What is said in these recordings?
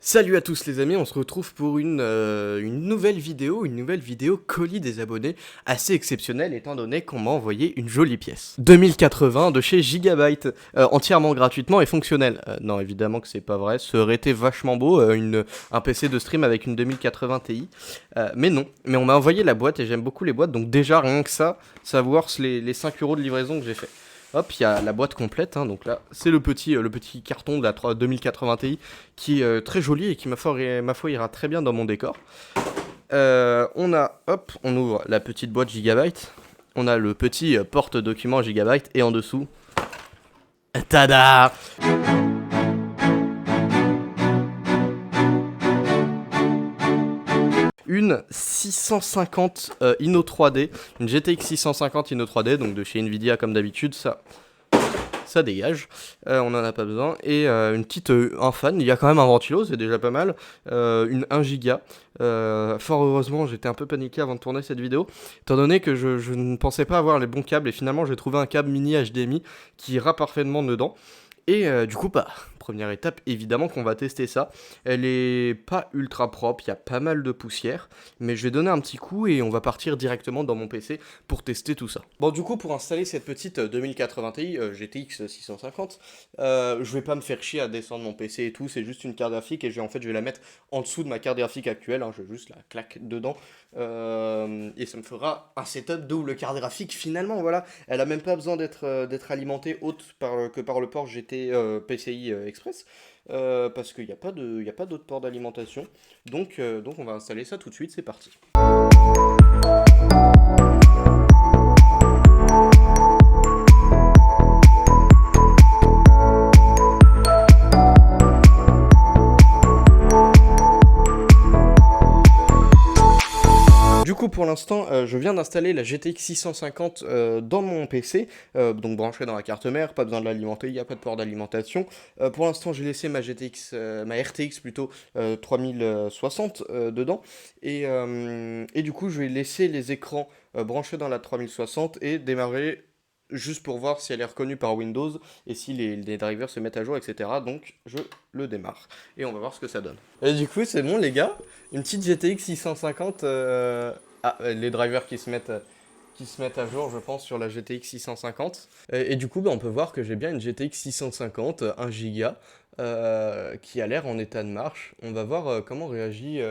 Salut à tous les amis, on se retrouve pour une nouvelle vidéo colis des abonnés, assez exceptionnelle étant donné qu'on m'a envoyé une jolie pièce. 2080 de chez Gigabyte, entièrement gratuitement et fonctionnel. Non, évidemment que c'est pas vrai, ça aurait été vachement beau, un PC de stream avec une 2080 Ti. Mais non, mais on m'a envoyé la boîte et j'aime beaucoup les boîtes, donc déjà rien que ça, savoir les 5 € de livraison que j'ai fait. Hop, il y a la boîte complète, hein, donc là, c'est le petit carton de la 2080 Ti qui est très joli et qui, ma foi, ira très bien dans mon décor. On ouvre la petite boîte Gigabyte, on a le petit porte-document Gigabyte, et en dessous, tada! Une 650 Inno 3D, une GTX 650 Inno 3D, donc de chez Nvidia comme d'habitude, ça dégage, on en a pas besoin, et une petite un fan, il y a quand même un ventilo, c'est déjà pas mal, une 1 giga, fort heureusement j'étais un peu paniqué avant de tourner cette vidéo, étant donné que je ne pensais pas avoir les bons câbles, et finalement j'ai trouvé un câble mini HDMI qui ira parfaitement dedans. Et du coup, première étape, évidemment qu'on va tester ça. Elle est pas ultra propre, il y a pas mal de poussière, mais je vais donner un petit coup et on va partir directement dans mon PC pour tester tout ça. Bon, du coup, pour installer cette petite 2080 Ti GTX 650, je vais pas me faire chier à descendre mon PC et tout, c'est juste une carte graphique et je vais la mettre en dessous de ma carte graphique actuelle, hein, je vais juste la claque dedans, et ça me fera un setup double carte graphique finalement, voilà. Elle a même pas besoin d'être alimentée que par le port GT PCI Express, parce qu'il n'y a pas d'autre port d'alimentation. Donc on va installer ça tout de suite, c'est parti. Du coup, pour l'instant, je viens d'installer la GTX 650 dans mon PC, donc branchée dans la carte mère, pas besoin de l'alimenter, il n'y a pas de port d'alimentation. Pour l'instant, j'ai laissé ma RTX plutôt 3060 dedans, et du coup, je vais laisser les écrans branchés dans la 3060 et démarrer juste pour voir si elle est reconnue par Windows et si les drivers se mettent à jour, etc. Donc, je le démarre et on va voir ce que ça donne. Et du coup, c'est bon, les gars. Une petite GTX 650, les drivers qui se mettent à jour, je pense, sur la GTX 650. Et du coup, on peut voir que j'ai bien une GTX 650, 1 Go, qui a l'air en état de marche. On va voir comment réagit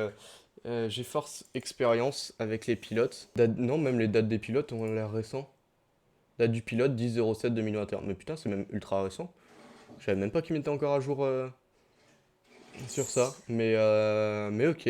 GeForce Experience avec les pilotes. Non, même les dates des pilotes ont l'air récents. Date du pilote 10/07/2021. Mais putain, c'est même ultra récent. Je savais même pas qu'ils mettaient encore à jour sur ça. Mais ok.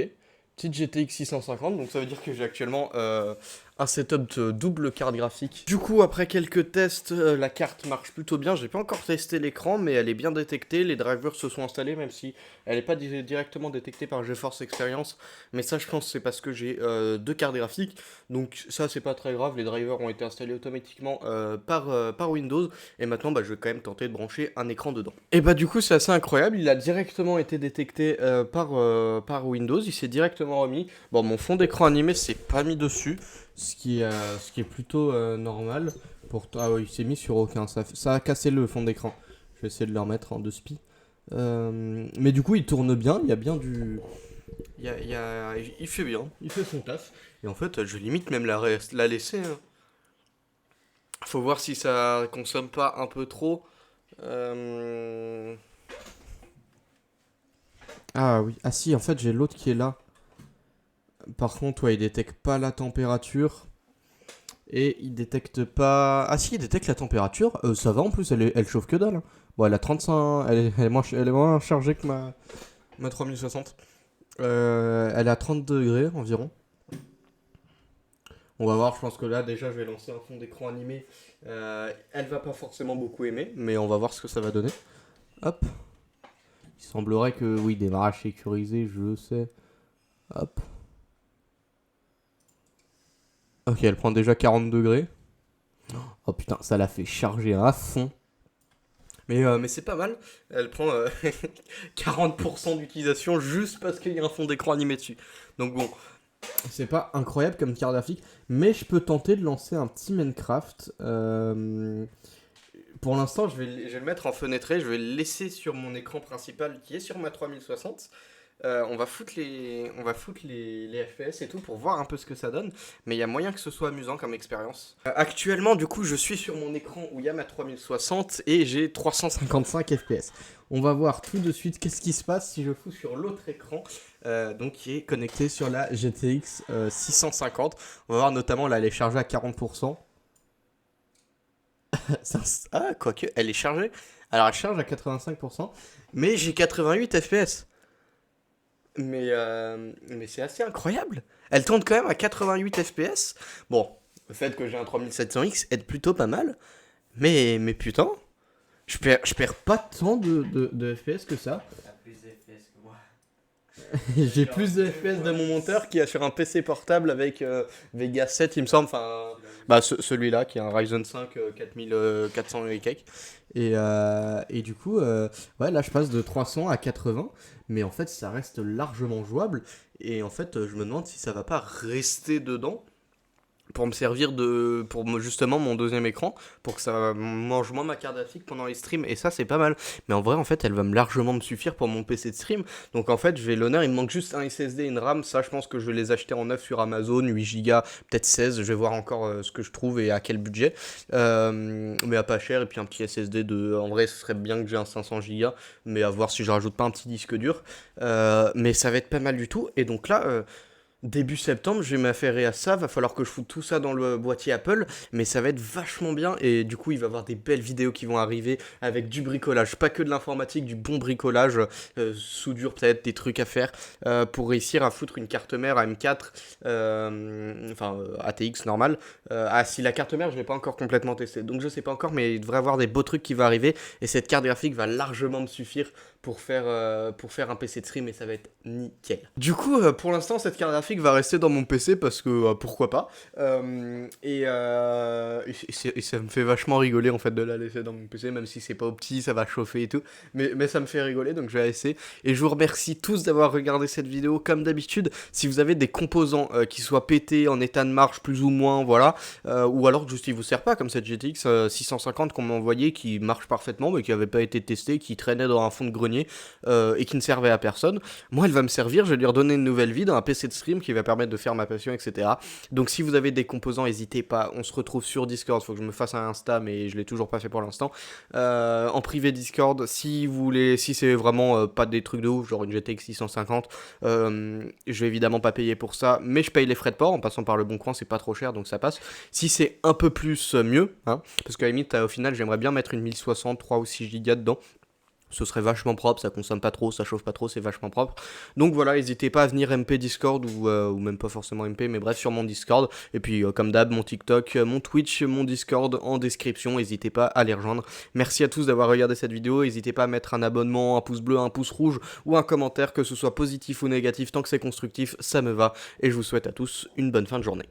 Petite GTX 650, donc ça veut dire que j'ai actuellement un setup de double carte graphique. Du coup, après quelques tests, la carte marche plutôt bien. J'ai pas encore testé l'écran, mais elle est bien détectée. Les drivers se sont installés, même si elle n'est pas directement détectée par GeForce Experience. Mais ça, je pense, c'est parce que j'ai deux cartes graphiques. Donc ça, c'est pas très grave. Les drivers ont été installés automatiquement par Windows. Et maintenant, je vais quand même tenter de brancher un écran dedans. Et du coup, c'est assez incroyable. Il a directement été détecté par Windows. Il s'est directement remis. Bon, mon fond d'écran animé s'est pas mis dessus, ce qui est plutôt normal. Ah oui, il s'est mis sur aucun. Ça a cassé le fond d'écran. Je vais essayer de le remettre en 2 spi. Mais du coup, il tourne bien. Il y a bien du. Il fait bien. Il fait son taf. Et en fait, je limite même la laisser, hein. Faut voir si ça consomme pas un peu trop. Ah oui. Ah si, en fait, j'ai l'autre qui est là. Par contre, ouais, il détecte pas la température. Et il détecte pas. Ah si, il détecte la température. Ça va en plus, elle chauffe que dalle, hein. Bon, elle a 35. Elle est moins chargée que ma 3060. Elle est à 30 degrés environ. On va voir, je pense que là, déjà, je vais lancer un fond d'écran animé. Elle va pas forcément beaucoup aimer, mais on va voir ce que ça va donner. Hop. Il semblerait que, oui, démarrage sécurisé, je le sais. Hop. Ok, elle prend déjà 40 degrés. Oh putain, ça l'a fait charger à fond. Mais c'est pas mal. Elle prend 40% d'utilisation juste parce qu'il y a un fond d'écran animé dessus. Donc bon, c'est pas incroyable comme carte graphique, mais je peux tenter de lancer un petit Minecraft. Pour l'instant, je vais le mettre en fenêtré. Je vais le laisser sur mon écran principal qui est sur ma 3060. On va foutre les FPS et tout pour voir un peu ce que ça donne. Mais il y a moyen que ce soit amusant comme expérience. Actuellement, du coup, je suis sur mon écran où il y a ma 3060 et j'ai 355 FPS. On va voir tout de suite qu'est-ce qui se passe si je fous sur l'autre écran, donc qui est connecté sur la GTX 650. On va voir notamment là, elle est chargée à 40%. Ah, quoique, elle est chargée. Alors, elle charge à 85%, mais j'ai 88 FPS. Mais c'est assez incroyable. Elle tourne quand même à 88 FPS. Bon, le fait que j'ai un 3700X aide plutôt pas mal. Mais putain, je perds pas tant de FPS que ça. T'as plus d'FPS que moi. J'ai plus de FPS de mon monteur qui a sur un PC portable avec Vega 7, il me semble. Enfin, bah, celui-là qui est un Ryzen 5 4400 et quelques. Et du coup, ouais, là je passe de 300 à 80, mais en fait ça reste largement jouable. Et en fait, je me demande si ça va pas rester dedans pour me servir justement mon deuxième écran, pour que ça mange moins ma carte graphique pendant les streams, et ça c'est pas mal. Mais en vrai, en fait, elle va largement me suffire pour mon PC de stream. Donc en fait, je vais l'honneur, il me manque juste un SSD et une RAM. Ça, je pense que je vais les acheter en neuf sur Amazon, 8 Go, peut-être 16. Je vais voir encore ce que je trouve et à quel budget. Mais à pas cher, et puis un petit SSD de. En vrai, ce serait bien que j'ai un 500 Go, mais à voir si je rajoute pas un petit disque dur. Mais ça va être pas mal du tout. Et donc là, début septembre, je vais m'affairer à ça, va falloir que je foute tout ça dans le boîtier Apple, mais ça va être vachement bien, et du coup il va y avoir des belles vidéos qui vont arriver avec du bricolage, pas que de l'informatique, du bon bricolage, soudure peut-être, des trucs à faire, pour réussir à foutre une carte mère AM4, ATX normale. Si la carte mère je l'ai pas encore complètement testée, donc je sais pas encore, mais il devrait y avoir des beaux trucs qui vont arriver, et cette carte graphique va largement me suffire pour faire un PC de stream, et ça va être nickel. Du coup, pour l'instant, cette carte graphique va rester dans mon PC parce que pourquoi pas. Et ça me fait vachement rigoler en fait de la laisser dans mon PC, même si c'est pas opti, ça va chauffer et tout. Mais ça me fait rigoler, donc je vais la laisser. Et je vous remercie tous d'avoir regardé cette vidéo. Comme d'habitude, si vous avez des composants qui soient pétés en état de marche plus ou moins, voilà, ou alors que juste ils vous servent pas, comme cette GTX 650 qu'on m'a envoyé, qui marche parfaitement mais qui avait pas été testée, qui traînait dans un fond de grenier et qui ne servait à personne. Moi, elle va me servir, je vais lui redonner une nouvelle vie dans un PC de stream qui va permettre de faire ma passion, etc. Donc si vous avez des composants, n'hésitez pas, on se retrouve sur Discord, faut que je me fasse un Insta, mais je l'ai toujours pas fait pour l'instant. En privé Discord, si c'est vraiment pas des trucs de ouf, genre une GTX 650, je vais évidemment pas payer pour ça, mais je paye les frais de port, en passant par le bon coin, c'est pas trop cher, donc ça passe. Si c'est un peu plus, mieux, hein, parce qu'à la limite, au final, j'aimerais bien mettre une 1060, 3 ou 6 Go dedans. Ce serait vachement propre, ça consomme pas trop, ça chauffe pas trop, c'est vachement propre. Donc voilà, n'hésitez pas à venir MP Discord ou même pas forcément MP, mais bref, sur mon Discord. Et puis comme d'hab, mon TikTok, mon Twitch, mon Discord en description, n'hésitez pas à les rejoindre. Merci à tous d'avoir regardé cette vidéo, n'hésitez pas à mettre un abonnement, un pouce bleu, un pouce rouge ou un commentaire, que ce soit positif ou négatif, tant que c'est constructif, ça me va. Et je vous souhaite à tous une bonne fin de journée.